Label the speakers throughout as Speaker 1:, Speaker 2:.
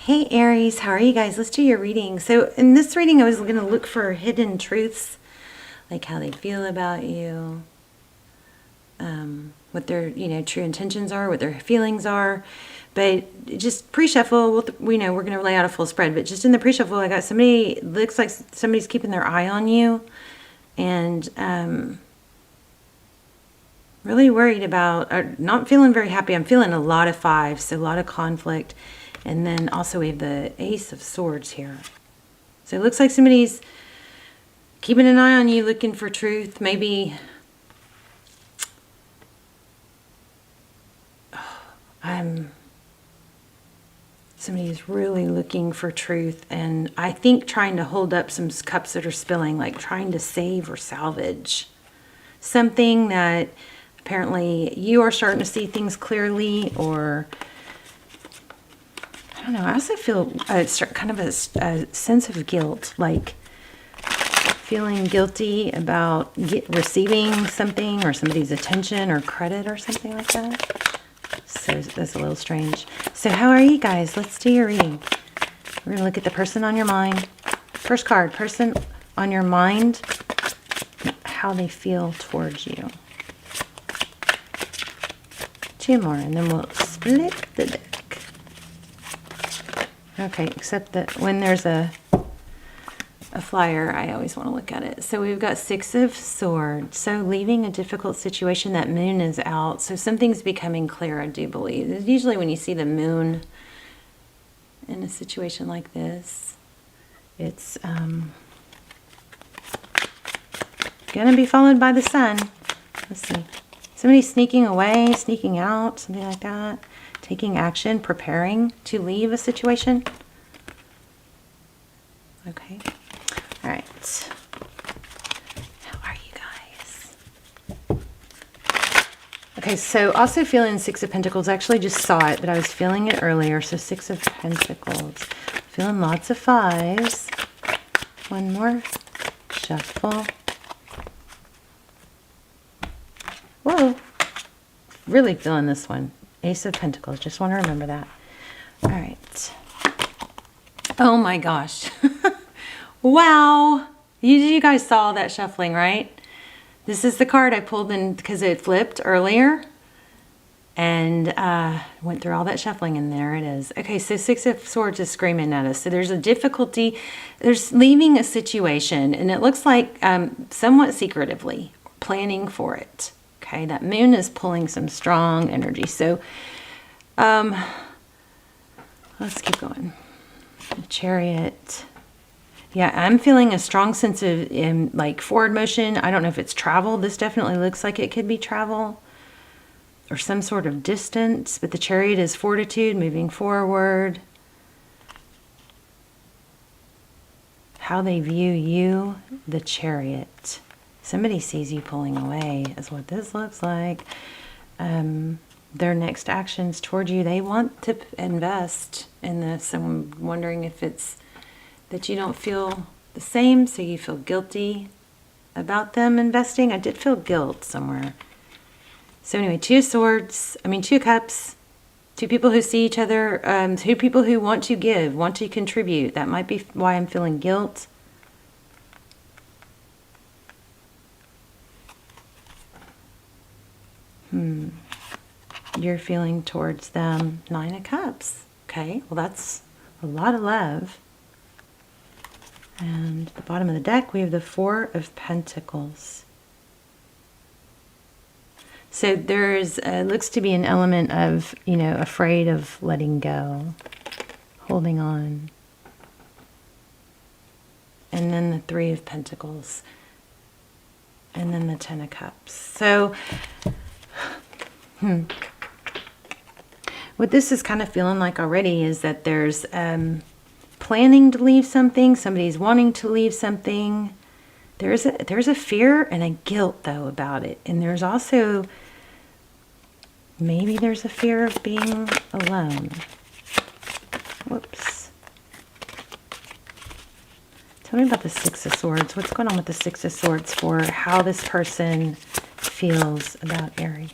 Speaker 1: Hey Aries, how are you guys? Let's do your reading. So in this reading, I was going to look for hidden truths, like how they feel about you, what their true intentions are, what their feelings are. But just pre-shuffle, we know we're going to lay out a full spread. But just in the pre-shuffle, I got somebody. Looks like somebody's keeping their eye on you, and really worried about, or not feeling very happy. I'm feeling a lot of fives, so a lot of conflict. And then also we have the Ace of Swords here. So it looks like somebody's keeping an eye on you, looking for truth. Maybe somebody's really looking for truth, and I think trying to hold up some cups that are spilling, like trying to save or salvage something that apparently you are starting to see things clearly, or I don't know. I also feel kind of a sense of guilt, like feeling guilty about receiving something or somebody's attention or credit or something like that. So that's a little strange. So how are you guys? Let's do your reading. We're going to look at the person on your mind. First card, person on your mind, how they feel towards you. Two more, and then we'll split the deck. Okay, except that when there's a flyer, I always want to look at it. So we've got Six of Swords. So leaving a difficult situation, that moon is out. So something's becoming clear, I do believe. Usually when you see the moon in a situation like this, it's going to be followed by the sun. Let's see. Somebody sneaking away, sneaking out, something like that. Taking action, preparing to leave a situation. Okay. All right. How are you guys? Okay, so also feeling Six of Pentacles. I actually just saw it, but I was feeling it earlier. So Six of Pentacles. Feeling lots of fives. One more. Shuffle. Whoa. Really feeling this one. Ace of Pentacles. Just want to remember that. All right. Oh my gosh. Wow. You guys saw that shuffling, right? This is the card I pulled in because it flipped earlier. And went through all that shuffling, and there it is. Okay, so Six of Swords is screaming at us. So there's a difficulty. There's leaving a situation, and it looks like somewhat secretively planning for it. Okay, that moon is pulling some strong energy. So let's keep going. The Chariot. Yeah, I'm feeling a strong sense of like forward motion. I don't know if it's travel. This definitely looks like it could be travel or some sort of distance. But the Chariot is fortitude, moving forward. How they view you, the Chariot. Somebody sees you pulling away is what this looks like. Their next actions toward you, they want to invest in this. I'm wondering if it's that you don't feel the same, so you feel guilty about them investing. I did feel guilt somewhere. So anyway, Two of Cups, two people who see each other, two people who want to give, want to contribute. That might be why I'm feeling guilt. You're feeling towards them Nine of Cups. Okay, well that's a lot of love. And at the bottom of the deck, we have the Four of Pentacles. So there's looks to be an element of, afraid of letting go, holding on. And then the Three of Pentacles. And then the Ten of Cups. So what this is kind of feeling like already is that there's planning to leave something. Somebody's wanting to leave something. There's a fear and a guilt, though, about it. And there's also, maybe there's a fear of being alone. Whoops. Tell me about the Six of Swords. What's going on with the Six of Swords for how this person feels about Aries?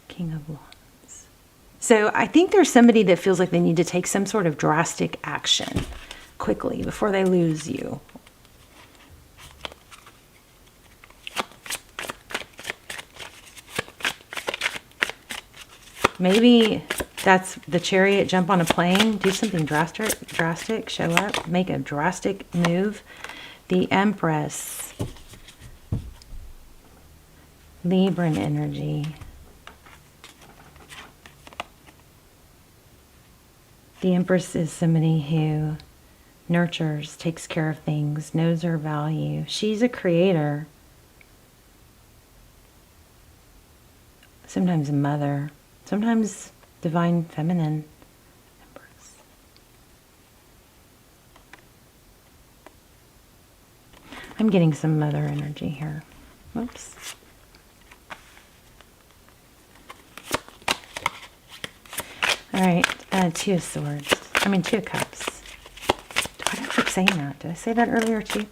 Speaker 1: King of Wands. So I think there's somebody that feels like they need to take some sort of drastic action quickly before they lose you. Maybe that's the Chariot, jump on a plane, do something drastic, show up, make a drastic move. The Empress, Libran energy. The Empress is somebody who nurtures, takes care of things, knows her value. She's a creator. Sometimes a mother. Sometimes divine feminine. Empress. I'm getting some mother energy here. Whoops. All right, Two of Swords. Two of Cups. Why do I keep saying that? Did I say that earlier too?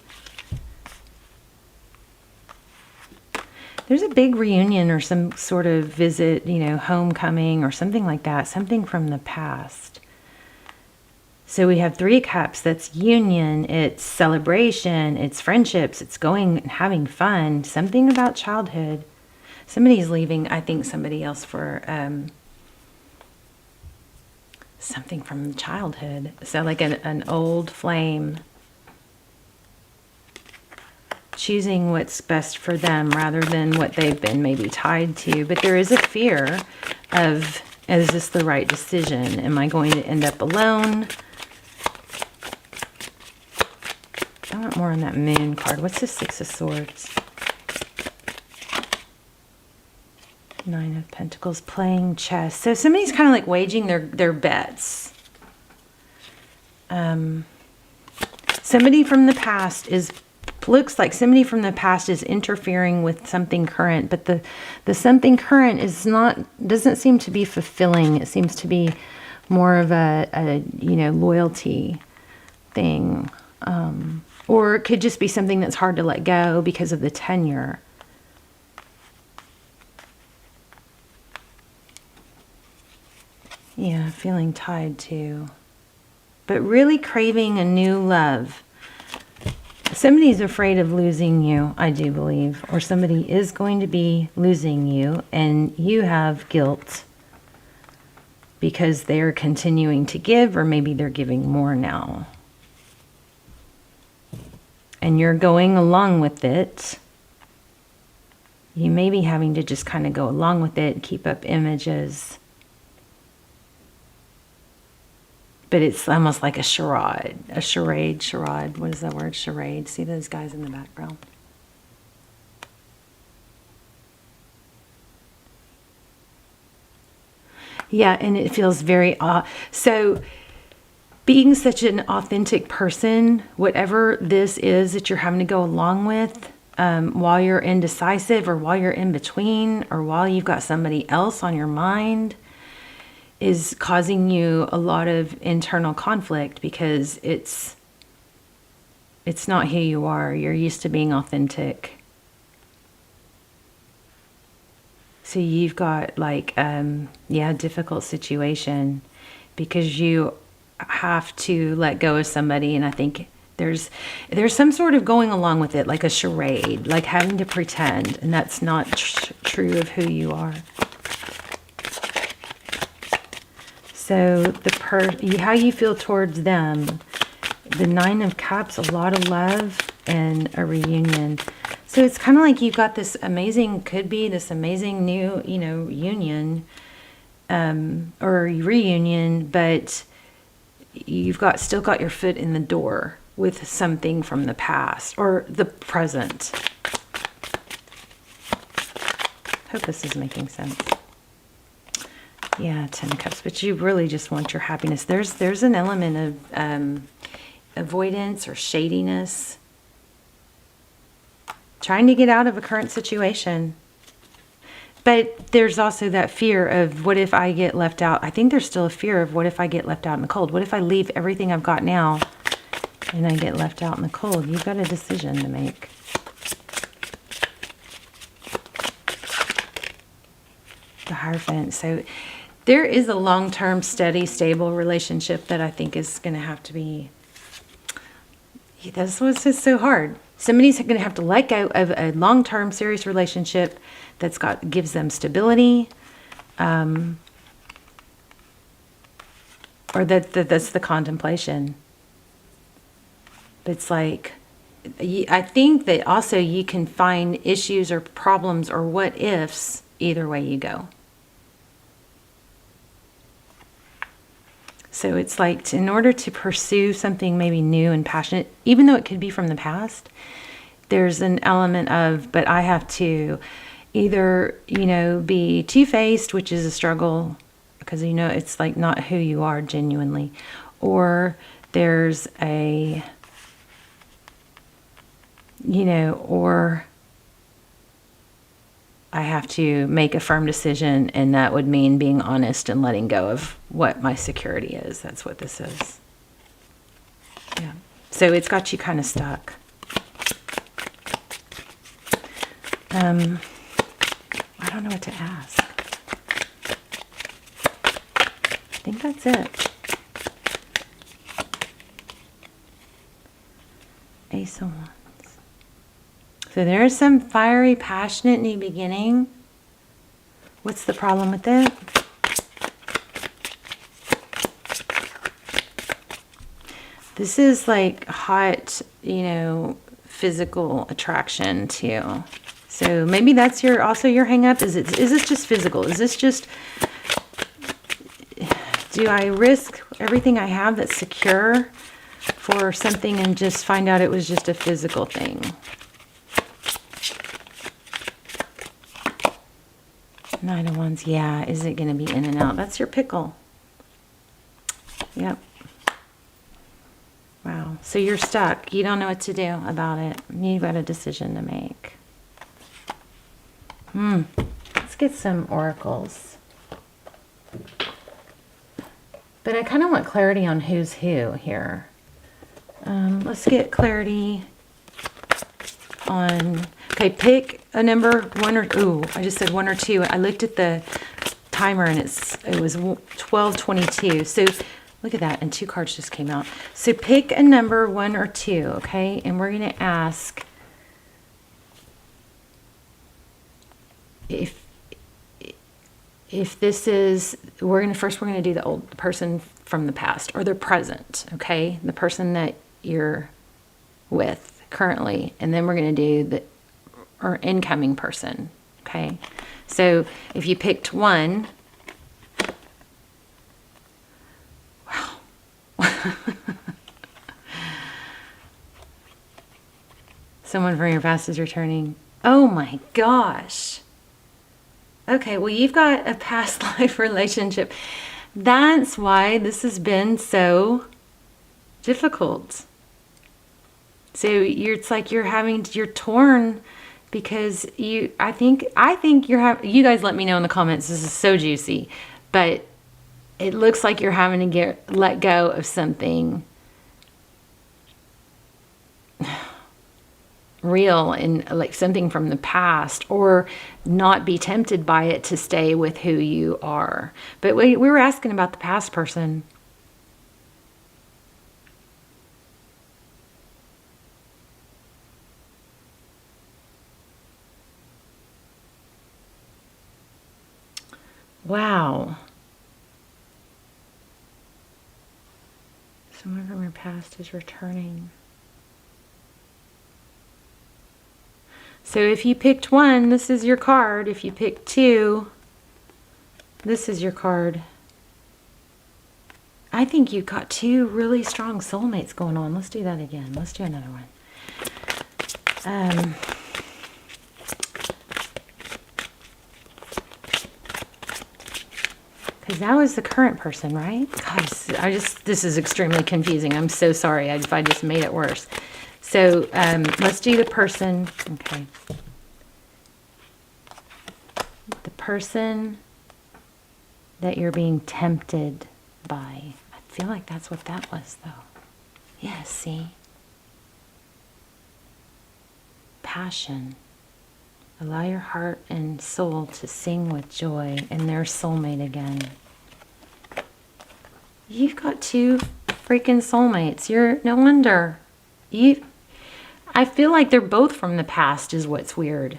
Speaker 1: There's a big reunion or some sort of visit, homecoming or something like that. Something from the past. So we have Three of Cups. That's union. It's celebration. It's friendships. It's going and having fun. Something about childhood. Somebody's leaving, I think, somebody else for something from childhood. So like an old flame. Choosing what's best for them rather than what they've been maybe tied to. But there is a fear of, is this the right decision? Am I going to end up alone? I want more on that Moon card. What's the Six of Swords? Nine of Pentacles, playing chess. So somebody's kind of like waging their bets. Somebody from the past looks like somebody from the past is interfering with something current, but the something current doesn't seem to be fulfilling. It seems to be more of a loyalty thing. Or it could just be something that's hard to let go because of the tenure. Yeah, feeling tied to. But really craving a new love. Somebody's afraid of losing you, I do believe. Or somebody is going to be losing you, and you have guilt because they're continuing to give, or maybe they're giving more now. And you're going along with it. You may be having to just kind of go along with it, keep up images. But it's almost like a charade. Charade. What is that word? Charade. See those guys in the background? Yeah, and it feels very... so, being such an authentic person, whatever this is that you're having to go along with, while you're indecisive or while you're in between or while you've got somebody else on your mind, is causing you a lot of internal conflict because it's not who you are. You're used to being authentic. So you've got like, difficult situation because you have to let go of somebody. And I think there's some sort of going along with it, like a charade, like having to pretend. And that's not true of who you are. So how you feel towards them, the Nine of Cups, a lot of love and a reunion. So it's kind of like you've got this amazing new, union or reunion, but you've still got your foot in the door with something from the past or the present. Hope this is making sense. Yeah, Ten of Cups, but you really just want your happiness. There's an element of avoidance or shadiness. Trying to get out of a current situation. But there's also that fear of what if I get left out. I think there's still a fear of what if I get left out in the cold. What if I leave everything I've got now and I get left out in the cold? You've got a decision to make. The Hierophant. So There is a long-term, steady, stable relationship that I think is going to have to be... That's what's just so hard. Somebody's going to have to let go of a long-term, serious relationship that's gives them stability, or that's the contemplation. But it's like, I think that also you can find issues or problems or what ifs either way you go. So it's like, in order to pursue something maybe new and passionate, even though it could be from the past, there's an element of, but I have to either, be two-faced, which is a struggle, because, it's like not who you are genuinely, or there's a, or I have to make a firm decision, and that would mean being honest and letting go of what my security is. That's what this is. Yeah. So it's got you kind of stuck. I don't know what to ask. I think that's it. Ace of Wands. So there's some fiery, passionate new beginning. What's the problem with it? This is like hot, physical attraction too. So maybe that's also your hang up. Is this just physical? Is this just, do I risk everything I have that's secure for something and just find out it was just a physical thing? Nine of Wands, yeah. Is it going to be in and out? That's your pickle. Yep. Wow. So you're stuck. You don't know what to do about it. You've got a decision to make. Let's get some oracles. But I kind of want clarity on who's who here. Let's get clarity on... Okay, pick a number, one or... Ooh, I just said 1 or 2. I looked at the timer and it was 12:22. So look at that, and 2 cards just came out. So pick a number, 1 or 2, okay? And we're going to ask if this is... We're going to do the old person from the past or the present, okay? The person that you're with currently. And then we're going to do the... or incoming person, okay? So if you picked 1, wow. Someone from your past is returning. Oh my gosh. Okay, well, you've got a past life relationship. That's why this has been so difficult. So it's like you're torn, because I think you guys let me know in the comments. This is so juicy, but it looks like you're having to let go of something real and like something from the past, or not be tempted by it to stay with who you are. But we were asking about the past person. Wow. Someone from your past is returning. So if you picked 1, this is your card. If you picked 2, this is your card. I think you've got 2 really strong soulmates going on. Let's do that again. Let's do another one. Because that was the current person, right? Guys, this is extremely confusing. I'm so sorry if I just made it worse. So let's do the person. Okay. The person that you're being tempted by. I feel like that's what that was, though. Yeah, see? Passion. Allow your heart and soul to sing with joy, and their soulmate again. You've got two freaking soulmates. No wonder. I feel like they're both from the past is what's weird.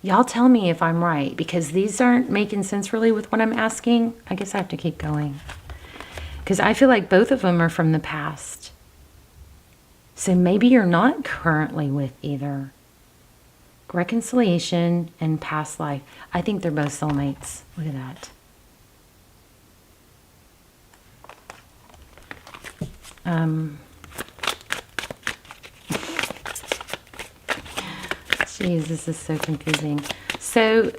Speaker 1: Y'all tell me if I'm right, because these aren't making sense really with what I'm asking. I guess I have to keep going. Because I feel like both of them are from the past. So maybe you're not currently with either. Reconciliation and past life. I think they're both soulmates. Look at that. Jeez, this is so confusing. So,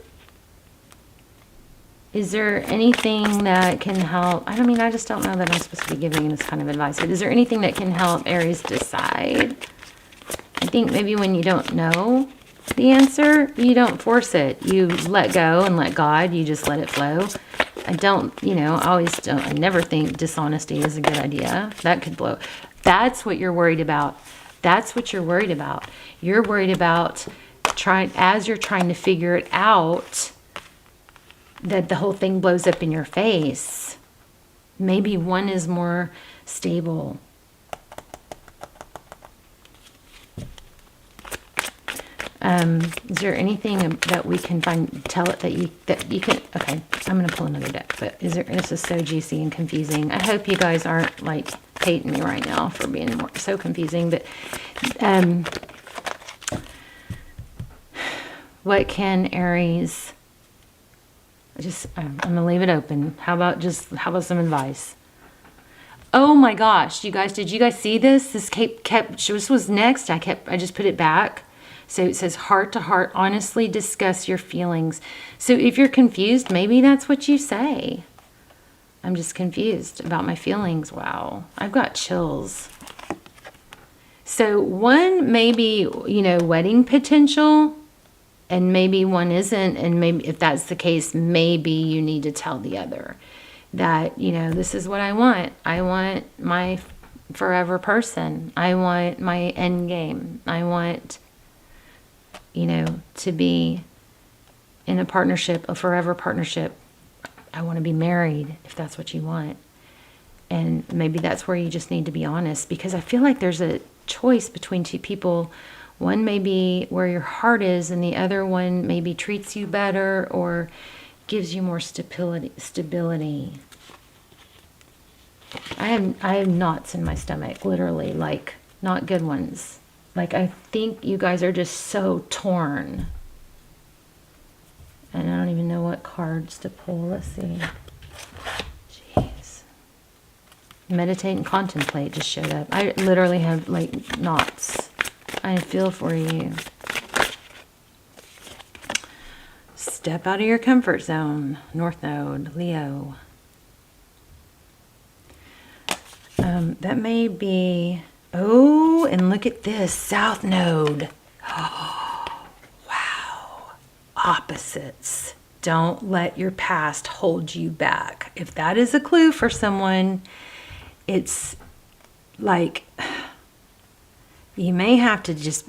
Speaker 1: is there anything that can help? I mean, I just don't know that I'm supposed to be giving this kind of advice. But is there anything that can help Aries decide? I think maybe when you don't know the answer, you don't force it. You let go and let God. You just let it flow. I don't, I never think dishonesty is a good idea. That could blow. That's what you're worried about. That's what you're worried about. You're worried about as you're trying to figure it out, that the whole thing blows up in your face. Maybe one is more stable. Is there anything that we can tell it that you can, okay, I'm going to pull another deck, but this is so juicy and confusing. I hope you guys aren't like hating me right now for being so confusing, but, what can Aries, I'm going to leave it open. How about some advice? Oh my gosh, you guys, did you guys see this? This was next. I just put it back. So it says heart to heart, honestly discuss your feelings. So if you're confused, maybe that's what you say. I'm just confused about my feelings. Wow, I've got chills. So one maybe, wedding potential, and maybe one isn't. And maybe if that's the case, maybe you need to tell the other that, this is what I want. I want my forever person. I want my end game. I want, to be in a partnership, a forever partnership. I want to be married, if that's what you want. And maybe that's where you just need to be honest, because I feel like there's a choice between two people. One may be where your heart is, and the other one maybe treats you better or gives you more stability. I have knots in my stomach, literally, like not good ones. Like, I think you guys are just so torn. And I don't even know what cards to pull. Let's see. Jeez. Meditate and contemplate just showed up. I literally have like knots. I feel for you. Step out of your comfort zone. North Node, Leo. That may be... Oh, and look at this. South Node. Oh, wow. Opposites. Don't let your past hold you back. If that is a clue for someone, it's like... You may have to just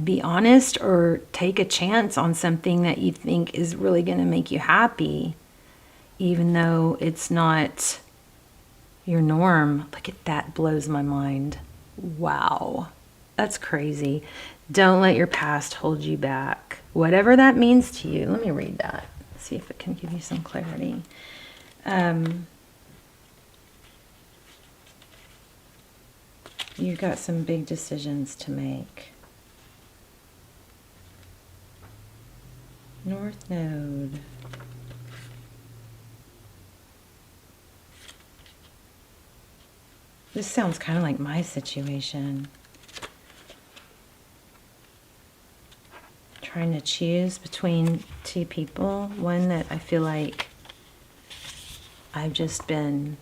Speaker 1: be honest or take a chance on something that you think is really going to make you happy, even though it's not your norm. Look at that, blows my mind. Wow, that's crazy. Don't let your past hold you back. Whatever that means to you. Let me read that. See if it can give you some clarity. You've got some big decisions to make. North Node. This sounds kind of like my situation. Trying to choose between two people. One that I feel like I've just been...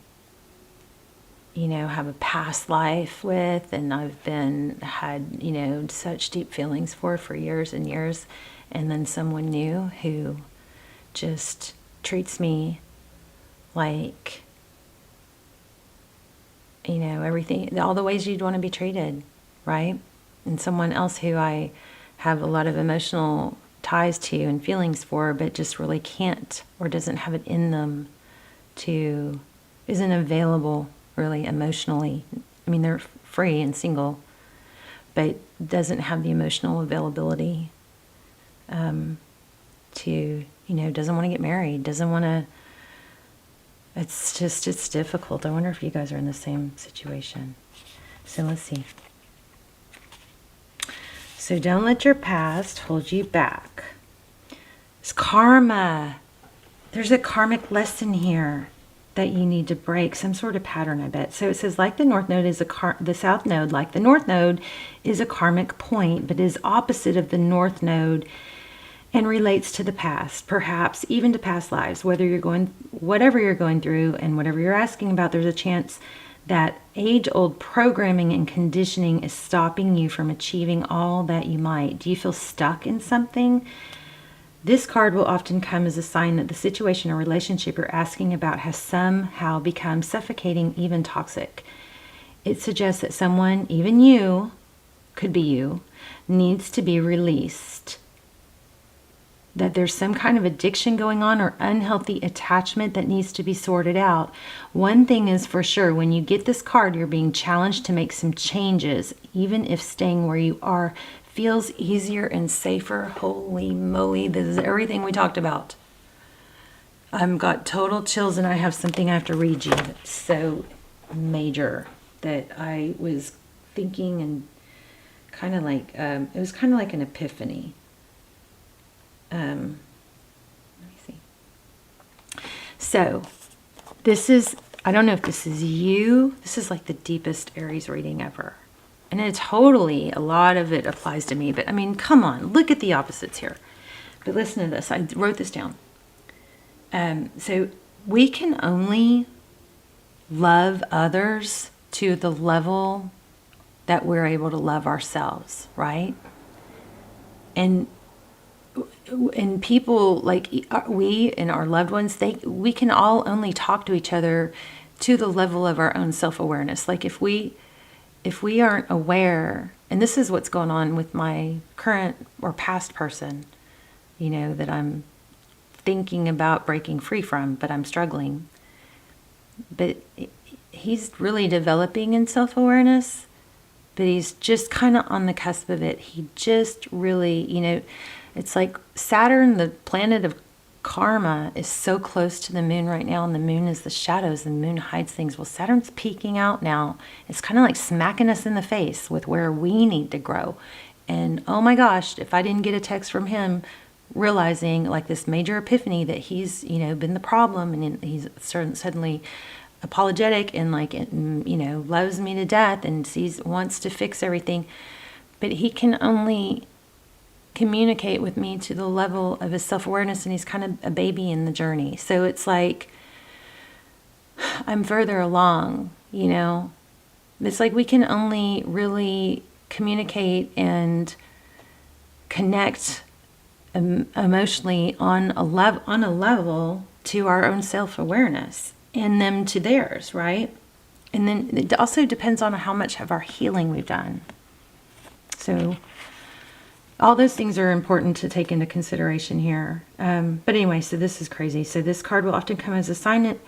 Speaker 1: have a past life with, and I've had, such deep feelings for years and years, and then someone new who just treats me like, everything, all the ways you'd want to be treated, right? And someone else who I have a lot of emotional ties to and feelings for, but just really can't or doesn't have it in them to... isn't available really emotionally. I mean, they're free and single, but doesn't have the emotional availability to, doesn't want to get married, doesn't want to, it's difficult. I wonder if you guys are in the same situation. So let's see. So don't let your past hold you back. It's karma. There's a karmic lesson here that you need to break, some sort of pattern, I bet. So it says, like the north node is the south node, like the north node is a karmic point, but is opposite of the north node and relates to the past, perhaps even to past lives. Whatever you're going through and whatever you're asking about, there's a chance that age-old programming and conditioning is stopping you from achieving all that you might. Do you feel stuck in something? This card will often come as a sign that the situation or relationship you're asking about has somehow become suffocating, even toxic. It suggests that someone, even you, could be you, needs to be released. That there's some kind of addiction going on or unhealthy attachment that needs to be sorted out. One thing is for sure, when you get this card, you're being challenged to make some changes, even if staying where you are feels easier and safer. Holy moly, this is everything we talked about. I've got total chills, and I have something I have to read you that's so major that I was thinking, and kind of like, it was kind of like an epiphany. Let me see. So this is, I don't know if this is you. This is like the deepest Aries reading ever. And it's totally, a lot of it applies to me. But I mean, come on, look at the opposites here. But listen to this. I wrote this down. So we can only love others to the level that we're able to love ourselves, right? And people, like we and our loved ones, we can all only talk to each other to the level of our own self-awareness. Like if we aren't aware, and this is what's going on with my current or past person, that I'm thinking about breaking free from, but I'm struggling. But he's really developing in self-awareness, but he's just kind of on the cusp of it. He just really, it's like Saturn, the planet of karma, is so close to the moon right now, and the moon is the shadows, and the moon hides things. Well, Saturn's peeking out now. It's kind of like smacking us in the face with where we need to grow. And oh my gosh, if I didn't get a text from him realizing like this major epiphany that he's, been the problem, and he's suddenly apologetic and like, loves me to death and wants to fix everything, but he can only communicate with me to the level of his self-awareness, and he's kind of a baby in the journey. So it's like I'm further along, It's like we can only really communicate and connect emotionally on a level to our own self-awareness, and them to theirs, right? And then it also depends on how much of our healing we've done. So all those things are important to take into consideration here. But anyway, so this is crazy. So this card will often come as a sign that,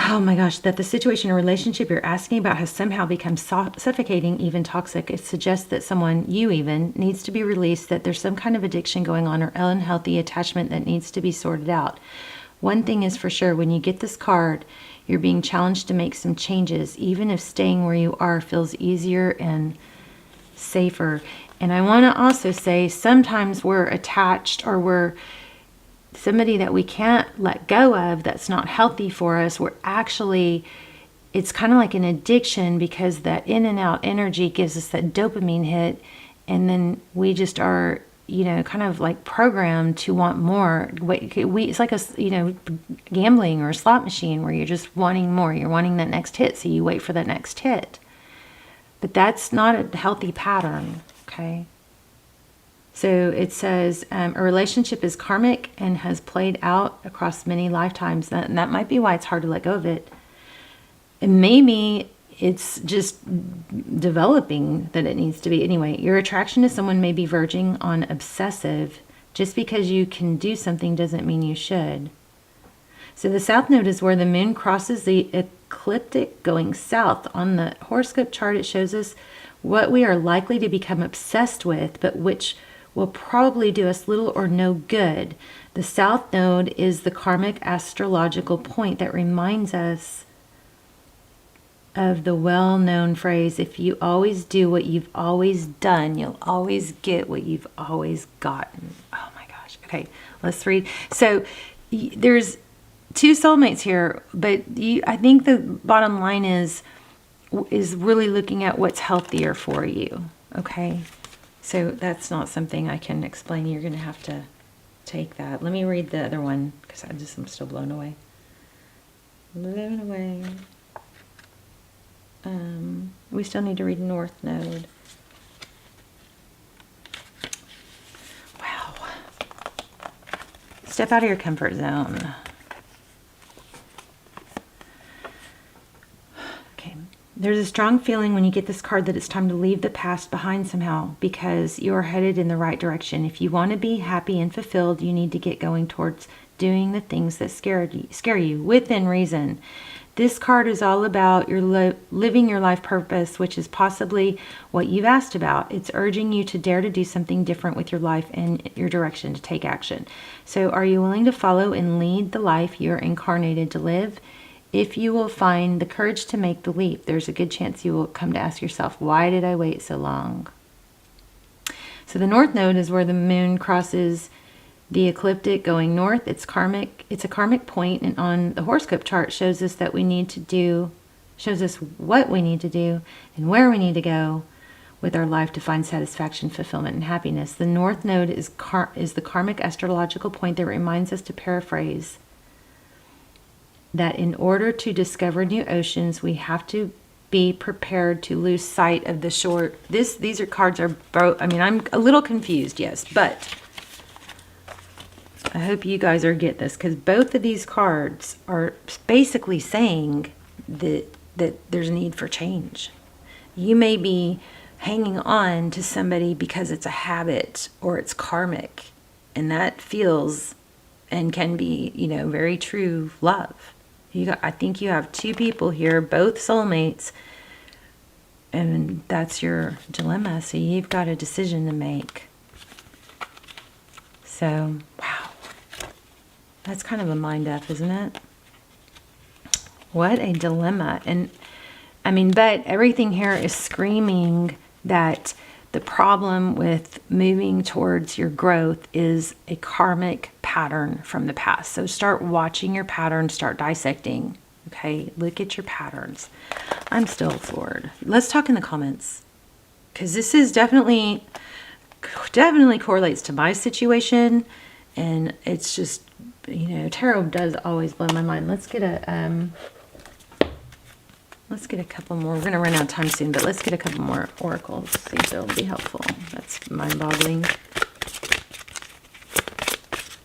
Speaker 1: oh my gosh, that the situation or relationship you're asking about has somehow become suffocating, even toxic. It suggests that someone, you even, needs to be released, that there's some kind of addiction going on or unhealthy attachment that needs to be sorted out. One thing is for sure, when you get this card, you're being challenged to make some changes, even if staying where you are feels easier and safer. And I want to also say, sometimes we're attached, or we're somebody that we can't let go of that's not healthy for us. We're actually, it's kind of like an addiction, because that in and out energy gives us that dopamine hit, and then we just are, kind of like programmed to want more. It's like a, gambling or a slot machine where you're just wanting more. You're wanting that next hit, so you wait for that next hit. But that's not a healthy pattern. Okay. So it says a relationship is karmic and has played out across many lifetimes. And that might be why it's hard to let go of it. And maybe it's just developing that it needs to be. Anyway, your attraction to someone may be verging on obsessive. Just because you can do something doesn't mean you should. So the south node is where the moon crosses the ecliptic going south. On the horoscope chart, it shows us what we are likely to become obsessed with, but which will probably do us little or no good. The south node is the karmic astrological point that reminds us of the well-known phrase, if you always do what you've always done, you'll always get what you've always gotten. Oh my gosh. Okay, let's read. So there's two soulmates here, but I think the bottom line is really looking at what's healthier for you. Okay, so that's not something I can explain. You're going to have to take that. Let me read the other one because I'm still blown away. Blown away. We still need to read North Node. Wow. Step out of your comfort zone. Okay. There's a strong feeling when you get this card that it's time to leave the past behind somehow because you're headed in the right direction. If you want to be happy and fulfilled, you need to get going towards doing the things that scare you within reason. This card is all about your living your life purpose, which is possibly what you've asked about. It's urging you to dare to do something different with your life and your direction, to take action. So are you willing to follow and lead the life you're incarnated to live? If you will find the courage to make the leap, there's a good chance you will come to ask yourself, why did I wait so long? So the North Node is where the moon crosses the ecliptic going north. It's karmic. It's a karmic point, and on the horoscope chart shows us that we need to do, shows us what we need to do and where we need to go with our life to find satisfaction, fulfillment, and happiness. The North Node is the karmic astrological point that reminds us, to paraphrase, that in order to discover new oceans, we have to be prepared to lose sight of the shore. These are cards are both. I mean, I'm a little confused, yes, but I hope you guys get this, because both of these cards are basically saying that there's a need for change. You may be hanging on to somebody because it's a habit or it's karmic, and that feels and can be, very true love. I think you have two people here, both soulmates, and that's your dilemma. So you've got a decision to make. So, wow. That's kind of a mind F, isn't it? What a dilemma. And I mean, but everything here is screaming that the problem with moving towards your growth is a karmic pattern from the past. So start watching your patterns, start dissecting. Okay, look at your patterns. I'm still floored. Let's talk in the comments, because this is definitely correlates to my situation, and it's just, tarot does always blow my mind. Let's get a couple more. We're going to run out of time soon, but let's get a couple more oracles. See if they'll be helpful. That's mind-boggling.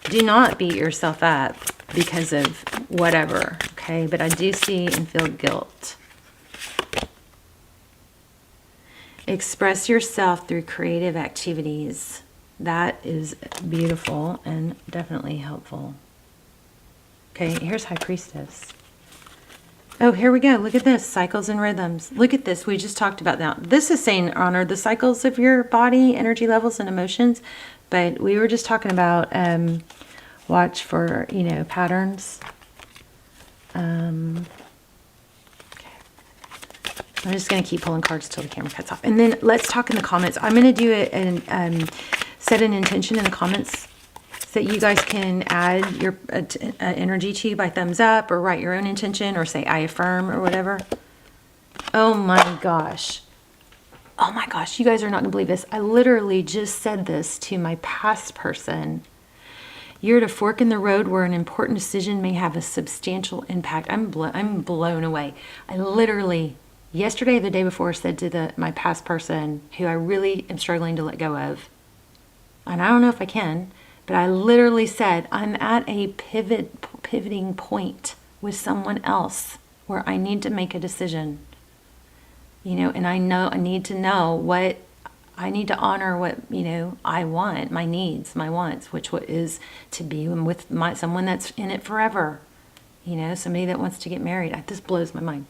Speaker 1: Do not beat yourself up because of whatever, okay? But I do see and feel guilt. Express yourself through creative activities. That is beautiful and definitely helpful. Okay, here's High Priestess. Oh, here we go. Look at this. Cycles and rhythms. Look at this. We just talked about that. This is saying honor the cycles of your body, energy levels, and emotions. But we were just talking about watch for, patterns. Okay. I'm just going to keep pulling cards till the camera cuts off. And then let's talk in the comments. I'm going to do it and set an intention in the comments so that you guys can add your energy to by thumbs up, or write your own intention, or say I affirm, or whatever. Oh my gosh. Oh my gosh. You guys are not going to believe this. I literally just said this to my past person. You're at a fork in the road where an important decision may have a substantial impact. I'm blown away. I literally, yesterday, the day before, said to my past person, who I really am struggling to let go of, and I don't know if I can, but I literally said, I'm at a pivoting point with someone else where I need to make a decision. And I know I need to know what I need to honor, what I want, my needs, my wants, which is to be with someone that's in it forever. You know, somebody that wants to get married. This blows my mind.